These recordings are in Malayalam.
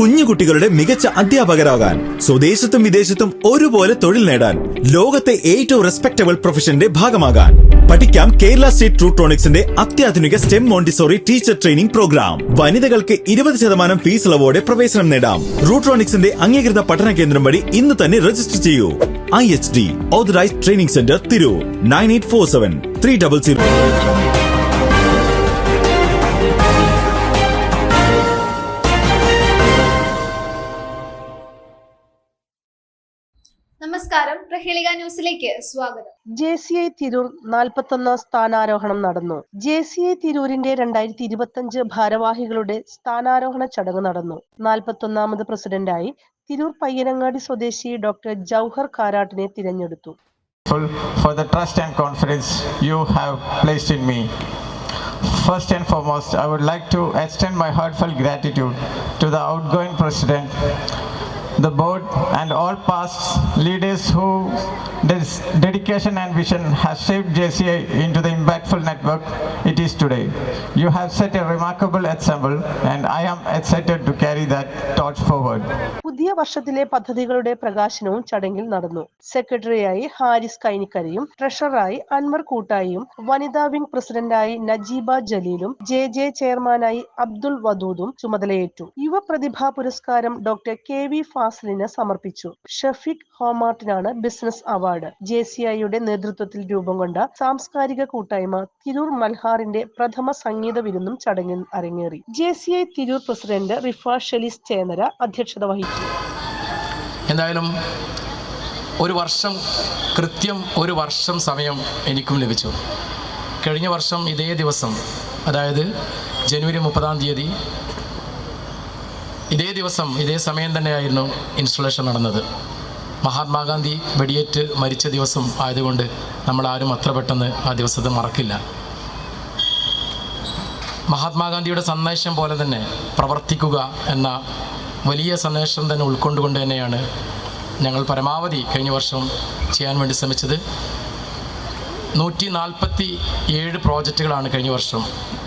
കുഞ്ഞുകുട്ടികളുടെ മികച്ച അധ്യാപകരാകാൻ, സ്വദേശത്തും വിദേശത്തും ഒരുപോലെ തൊഴിൽ നേടാൻ, ലോകത്തെ ഏറ്റവും റെസ്പെക്ടബിൾ പ്രൊഫഷന്റെ ഭാഗമാകാൻ പഠിക്കാം കേരള സ്റ്റേറ്റ് ട്രൂട്രോണിക്സിന്റെ അത്യാധുനിക STEM Montessori teacher training programme. വനിതകൾക്ക് 20% ഫീസ് ഇളവോടെ പ്രവേശനം നേടാം. ട്രൂട്രോണിക്സിന്റെ അംഗീകൃത പഠന കേന്ദ്രം വഴി ഇന്ന് തന്നെ രജിസ്റ്റർ ചെയ്യൂ. IHD Authorized Training Center, Tirur, 9847 300. നമസ്കാരം, പ്രഹേളിക ന്യൂസിലേക്ക് സ്വാഗതം. JCI തിരൂർ 41 സ്ഥാനാരോഹണം നടന്നു. JCI തിരൂരിന്റെ 2025 ഭാരവാഹികളുടെ സ്ഥാനാരോഹണ ചടങ്ങ് നടന്നു. 41ാമത് പ്രസിഡന്റായി തിരൂർ പയ്യനങ്ങാടി സ്വദേശി ഡോക്ടർ ജൗഹർ കാരാട്ടിനെ തിരഞ്ഞെടുത്തു. For the trust and confidence you have placed in me. First and foremost, I would like to extend my heartfelt gratitude to the outgoing president, the board and all past leaders whose dedication and vision has shaped JCI into the impactful network it is today. You have set a remarkable example and I am excited to carry that torch forward. പുതിയ വർഷത്തിലെ പദ്ധതികളുടെ പ്രകാശനവും ചടങ്ങിൽ നടന്നു. സെക്രട്ടറിയായി ഹാരിസ് കൈനിക്കരയും ട്രഷററായി അൻവർ കൂട്ടായിയും വനിതാ വിംഗ് പ്രസിഡന്റായി നജീബ ജലീലും JJ ചെയർമാനായി അബ്ദുൾ വദൂദും ചുമതലയേറ്റു. യുവ പ്രതിഭാ പുരസ്കാരം ഡോക്ടർ KV ഫാസിലിന് സമർപ്പിച്ചു. ഷഫീഖ് ഹോമാർട്ടിനാണ് ബിസിനസ് അവാർഡ്. JCIയുടെ നേതൃത്വത്തിൽ രൂപം കൊണ്ട സാംസ്കാരിക കൂട്ടായ്മ തിരൂർ മൽഹാറിന്റെ പ്രഥമ സംഗീത വിരുന്നും ചടങ്ങിൽ അരങ്ങേറി. JCI തിരൂർ പ്രസിഡന്റ് റിഫ ഷെലീസ് ചേനര അധ്യക്ഷത വഹിച്ചു. എന്തായാലും കൃത്യം ഒരു വർഷം സമയം എനിക്കും ലഭിച്ചു. കഴിഞ്ഞ വർഷം ഇതേ ദിവസം, അതായത് ജനുവരി 30-ാം തീയതി ഇതേ ദിവസം ഇതേ സമയം തന്നെയായിരുന്നു ഇൻസ്റ്റലേഷൻ നടന്നത്. മഹാത്മാഗാന്ധി വെടിയേറ്റ് മരിച്ച ദിവസം ആയതുകൊണ്ട് നമ്മളാരും അത്ര പെട്ടെന്ന് ആ ദിവസത്തെ മറക്കില്ല. മഹാത്മാഗാന്ധിയുടെ സന്ദേശം പോലെ തന്നെ പ്രവർത്തിക്കുക എന്ന വലിയ സന്ദേശം തന്നെ ഉൾക്കൊണ്ടുകൊണ്ട് തന്നെയാണ് ഞങ്ങൾ പരമാവധി കഴിഞ്ഞ വർഷം ചെയ്യാൻ വേണ്ടി ശ്രമിച്ചത്. 147 പ്രോജക്റ്റുകളാണ് കഴിഞ്ഞ വർഷം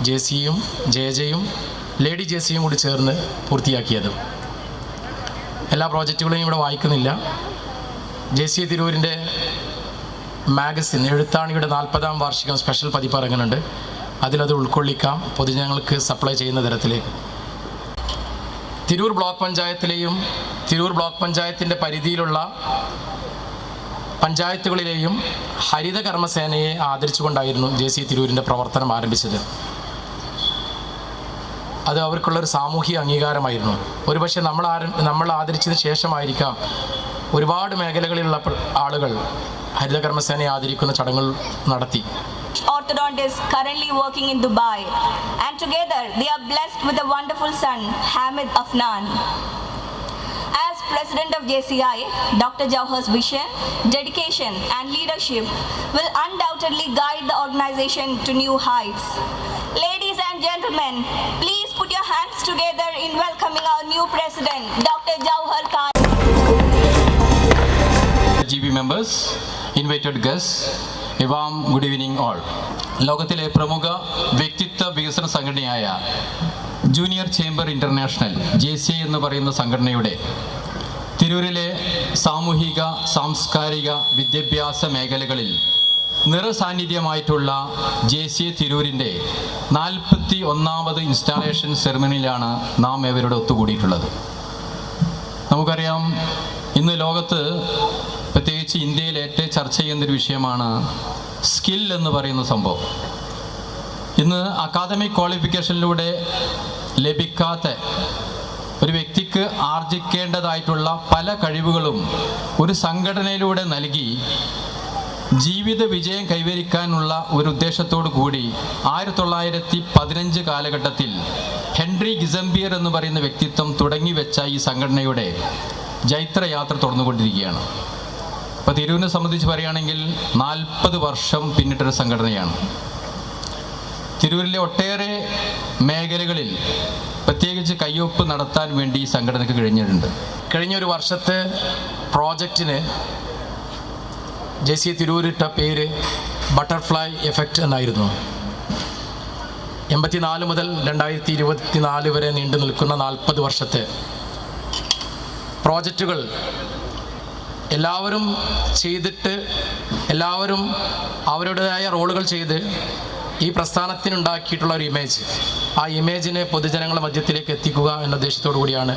JCയും JJയും ലേഡി JCയും കൂടി ചേർന്ന് പൂർത്തിയാക്കിയത്. എല്ലാ പ്രോജക്റ്റുകളെയും ഇവിടെ വായിക്കുന്നില്ല. JCI തിരൂരിൻ്റെ മാഗസിൻ എഴുത്താണിയുടെ 40-ാം വാർഷികം സ്പെഷ്യൽ പതിപ്പ് ഇറങ്ങുന്നുണ്ട്. അതിലത് ഉൾക്കൊള്ളിക്കാം, പൊതുജനങ്ങൾക്ക് സപ്ലൈ ചെയ്യുന്ന തരത്തിലേക്ക്. തിരൂർ ബ്ലോക്ക് പഞ്ചായത്തിലെയും തിരൂർ ബ്ലോക്ക് പഞ്ചായത്തിൻ്റെ പരിധിയിലുള്ള പഞ്ചായത്തുകളിലെയും ഹരിത കർമ്മസേനയെ ആദരിച്ചുകൊണ്ടായിരുന്നു JCI തിരൂരിൻ്റെ പ്രവർത്തനം ആരംഭിച്ചത്. അത് അവർക്കുള്ളൊരു സാമൂഹിക അംഗീകാരമായിരുന്നു. ഒരുപക്ഷെ നമ്മൾ ആദരിച്ചതിന് ശേഷമായിരിക്കാം ഒരുപാട് മേഖലകളിലുള്ള ആളുകൾ ഹരിത കർമ്മസേനയെ ആദരിക്കുന്ന ചടങ്ങുകൾ നടത്തി. Orthodontist currently working in Dubai, and together they are blessed with a wonderful son, Hamid Afnan. As president of JCI, Dr. Jauhar's vision, dedication and leadership will undoubtedly guide the organization to new heights. Ladies and gentlemen, please put your hands together in welcoming our new president, Dr. Jauhar Khan. GB members, invited guests, a warm good evening all. ലോകത്തിലെ പ്രമുഖ വ്യക്തിത്വ വികസന സംഘടനയായ ജൂനിയർ ചേംബർ ഇന്റർനാഷണൽ JCI എന്ന് പറയുന്ന സംഘടനയുടെ തിരൂരിലെ സാമൂഹിക സാംസ്കാരിക വിദ്യാഭ്യാസ മേഖലകളിൽ നിറസാന്നിധ്യമായിട്ടുള്ള JCI തിരൂരിൻ്റെ 41ാമത് ഇൻസ്റ്റാളേഷൻ സെറിമണിയിലാണ് നാം ഇവരുടെ ഒത്തുകൂടിയിട്ടുള്ളത്. നമുക്കറിയാം, ഇന്ന് ലോകത്ത് പ്രത്യേകിച്ച് ഇന്ത്യയിൽ ഏറ്റവും ചർച്ച ചെയ്യുന്നൊരു വിഷയമാണ് സ്കിൽ എന്ന് പറയുന്ന സംഭവം. ഇന്ന് അക്കാദമിക് ക്വാളിഫിക്കേഷനിലൂടെ ലഭിക്കാത്ത ഒരു വ്യക്തിക്ക് ആർജിക്കേണ്ടതായിട്ടുള്ള പല കഴിവുകളും ഒരു സംഘടനയിലൂടെ നൽകി ജീവിത വിജയം കൈവരിക്കാനുള്ള ഒരു ഉദ്ദേശത്തോടു കൂടി 1915 കാലഘട്ടത്തിൽ ഹെൻറി ഗിസംബിയർ എന്ന് പറയുന്ന വ്യക്തിത്വം തുടങ്ങി വെച്ച ഈ സംഘടനയുടെ ജൈത്രയാത്ര തുടർന്നുകൊണ്ടിരിക്കുകയാണ്. അപ്പോൾ തിരൂരിനെ സംബന്ധിച്ച് പറയുകയാണെങ്കിൽ 40 വർഷം പിന്നിട്ടൊരു സംഘടനയാണ്. തിരൂരിലെ ഒട്ടേറെ മേഖലകളിൽ പ്രത്യേകിച്ച് കയ്യൊപ്പ് നടത്താൻ വേണ്ടി ഈ സംഘടനയ്ക്ക് കഴിഞ്ഞിട്ടുണ്ട്. കഴിഞ്ഞൊരു വർഷത്തെ പ്രോജക്റ്റിന് JCI തിരൂരിട്ട പേര് ബട്ടർഫ്ലൈ എഫക്റ്റ് എന്നായിരുന്നു. 1984 മുതൽ 2024 വരെ നീണ്ടു നിൽക്കുന്ന 40 വർഷത്തെ പ്രോജക്റ്റുകൾ എല്ലാവരും ചെയ്തിട്ട് എല്ലാവരും അവരുടേതായ റോളുകൾ ചെയ്ത് ഈ പ്രസ്ഥാനത്തിനുണ്ടാക്കിയിട്ടുള്ള ഒരു ഇമേജ്, ആ ഇമേജിനെ പൊതുജനങ്ങളുടെ മധ്യത്തിലേക്ക് എത്തിക്കുക എന്ന ഉദ്ദേശത്തോടു കൂടിയാണ്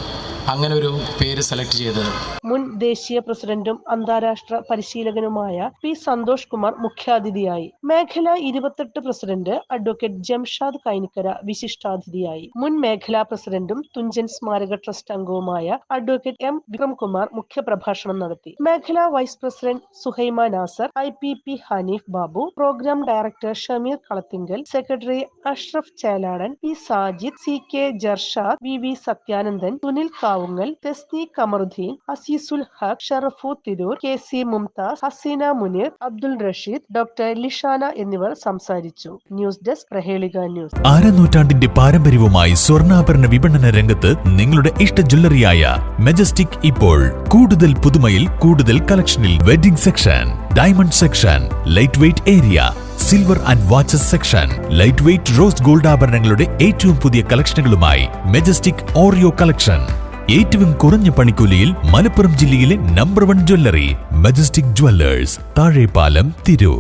അങ്ങനെ ഒരു പേര് സെലക്ട് ചെയ്തത്. മുൻ ദേശീയ പ്രസിഡന്റും അന്താരാഷ്ട്ര പരിശീലകനുമായ പി സന്തോഷ് കുമാർ മുഖ്യാതിഥിയായി. മേഖല 28 പ്രസിഡന്റ് അഡ്വക്കേറ്റ് ജംഷാദ് കൈനിക്കര വിശിഷ്ടാതിഥിയായി. മുൻ മേഖലാ പ്രസിഡന്റും തുഞ്ചൻ സ്മാരക ട്രസ്റ്റ് അംഗവുമായ അഡ്വക്കേറ്റ് എം വിക്രംകുമാർ മുഖ്യപ്രഭാഷണം നടത്തി. മേഖലാ vice president Suhaima Nasar, IPP Haneef Babu, program director Shameer Kalathingal, secretary Ashraf Chaladan, P Sajid, CK Jarshad, VV Sathyanandan, Sunil Kavungal, Thesni Kamaruddin, Azeezul Haq, Sharafu Tirur, KC Mumtaz, Haseena Muneer, Abdul Rasheed, doctor Lishana എന്നിവർ സംസാരിച്ചു. ന്യൂസ് ഡെസ്ക് പ്രഹേളിക ന്യൂസ്. അരനൂറ്റാണ്ടിന്റെ പാരമ്പര്യവുമായി സ്വർണ്ണാഭരണ വിപണന രംഗത്ത് നിങ്ങളുടെ ഇഷ്ട ജ്വല്ലറിയായ മെജസ്റ്റിക് ഇപ്പോൾ കൂടുതൽ പുതുമയിൽ കൂടുതൽ കളക്ഷനിൽ. Wedding section, diamond section, light weight area, silver and watches section, light weight rose gold ആഭരണങ്ങളുടെ ഏറ്റവും പുതിയ കളക്ഷനുകളുമായി മെജസ്റ്റിക് ഓറിയോ കളക്ഷൻ. ഏറ്റവും കുറഞ്ഞ പണിക്കൂലിയിൽ മലപ്പുറം ജില്ലയിലെ number 1 jewellery majestic Jewellers, Thazhepalam, Tirur.